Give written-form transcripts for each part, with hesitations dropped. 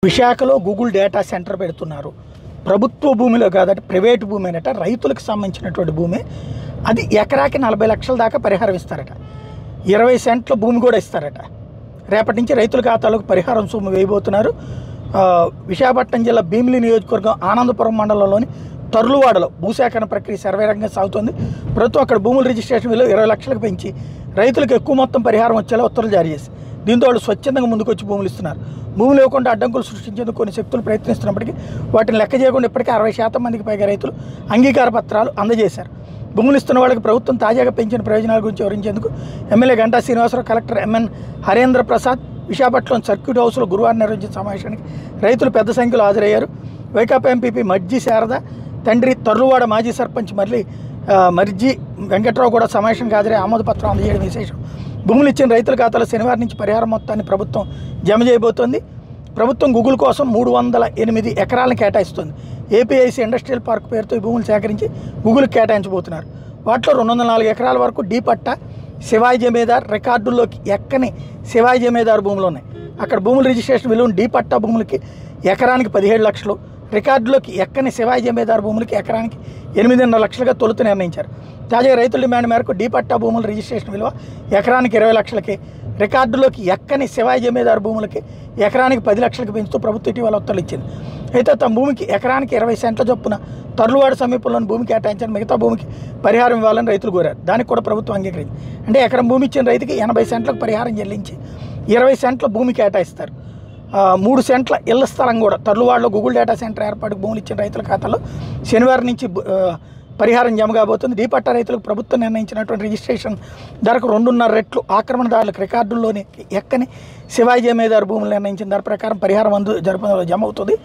విశాఖలో Google data centre పెడుతున్నారు. ప్రభుత్వ భూమిలో కాదట, ప్రైవేట్ భూమి అనట, రైతులకు సంబంధించినటువంటి భూమి. అది ఎకరాకి 40 లక్షల దాకా పరిహారం ఇస్తారట. 20 సెంట్ల భూమి కూడా ఇస్తారట. రేపటి నుంచి రైతుల ఖాతాలకు పరిహారం సొమ్ము వేయబోతున్నారు. విశాఖపట్నం జిల్లా భీమిలి నియోజకవర్గం ఆనందపురం మండలంలోని తర్లువాడలో భూసేకరణ ప్రక్రియ సర్వేరంగా సాగుతోంది. ప్రభుత్వం అక్కడ భూముల రిజిస్ట్రేషన్ విలువ 20 లక్షలకు పెంచి రైతులకు ఎక్కువ మొత్తం పరిహారం వచ్చేలా ఉత్తర్వులు జారీ చేసి దీంతో వాళ్ళు స్వచ్ఛందంగా ముందుకొచ్చి భూములు ఇస్తున్నారు. భూములు ఇవ్వకుండా అడ్డంకులు సృష్టించేందుకు కొన్ని శక్తులు ప్రయత్నిస్తున్నప్పటికీ వాటిని లెక్క చేయకుండా ఇప్పటికే 60% మందికి పైగా రైతులు అంగీకార పత్రాలు అందజేశారు. భూములు ఇస్తున్న వాళ్ళకి ప్రభుత్వం తాజాగా పెంచిన ప్రయోజనాల గురించి వివరించేందుకు MLA Ganta Srinivasa Rao, collector MN Harendra Prasad Visakhapatnam circuit హౌస్లో గురువారం నిర్వహించిన సమావేశానికి రైతులు పెద్ద సంఖ్యలో హాజరయ్యారు. వైకాపా ఎంపీపీ మర్జీ శారద తండ్రి తర్లువాడ మాజీ సర్పంచ్ మర్జీ వెంకట్రావు కూడా సమావేశానికి హాజరై ఆమోద పత్రం అందజేయడం విశేషం. భూములు ఇచ్చిన రైతుల ఖాతాలో శనివారం నుంచి పరిహారం మొత్తాన్ని ప్రభుత్వం జమ చేయబోతోంది. ప్రభుత్వం గూగుల్ కోసం 308 ఎకరాలను కేటాయిస్తుంది. ఏపీఐసీ ఇండస్ట్రియల్ పార్క్ పేరుతో ఈ భూములు సేకరించి గూగుల్కి కేటాయించబోతున్నారు. వాటిలో 204 ఎకరాల వరకు డీ పట్టా, శివాయి జమీదార్, రికార్డుల్లోకి ఎక్కని శివాయి జమీదార్ భూములు ఉన్నాయి. అక్కడ భూముల రిజిస్ట్రేషన్ విలువను డీ పట్టా భూములకి ఎకరానికి 17 లక్షలు, రికార్డులోకి ఎక్కని శివాయి జమీదార్ భూములకి ఎకరానికి 8.5 లక్షలుగా తొలుత నిర్ణయించారు. తాజాగా రైతుల డిమాండ్ మేరకు డీ పట్టా భూముల రిజిస్ట్రేషన్ విలువ ఎకరానికి 20 లక్షలకి, రికార్డులోకి ఎక్కని శివాయి జమీదార్ భూములకి ఎకరానికి 10 లక్షలకు పెంచుతూ ప్రభుత్వం ఇటీవల ఉత్తర్వులు ఇచ్చింది. అయితే తమ భూమికి ఎకరానికి 20 సెంట్ల చొప్పున తర్లువాడ సమీపంలోని భూమి కేటాయించని మిగతా భూమికి పరిహారం ఇవ్వాలని రైతులు కోరారు. దానికి కూడా ప్రభుత్వం అంగీకరించింది. అంటే ఎకరం భూమి ఇచ్చిన రైతుకి 80 సెంట్లకు పరిహారం చెల్లించి 20 సెంట్ల భూమి కేటాయిస్తారు. 3 సెంట్ల ఇళ్ల స్థలం కూడా తర్లువాడలో గూగుల్ డేటా సెంటర్ ఏర్పాటుకు భూములు ఇచ్చిన రైతుల ఖాతాలో శనివారం నుంచి పరిహారం జమ కాబోతుంది. డీ పట్టా రైతులకు ప్రభుత్వం నిర్ణయించినటువంటి రిజిస్ట్రేషన్ ధరకు 2.5 రెట్లు ఆక్రమణదారులకు రికార్డుల్లోని ఎక్కని శివాయి జమీదారు భూములు నిర్ణయించిన ధర ప్రకారం పరిహారం జమ అవుతుంది.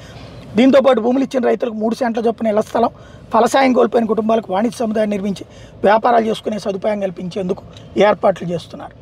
దీంతోపాటు భూములు ఇచ్చిన రైతులకు 3 సెంట్ల చొప్పున ఇళ్ల స్థలం, ఫలసాయం కోల్పోయిన కుటుంబాలకు వాణిజ్య సముదాయం నిర్మించి వ్యాపారాలు చేసుకునే సదుపాయం కల్పించేందుకు ఏర్పాట్లు చేస్తున్నారు.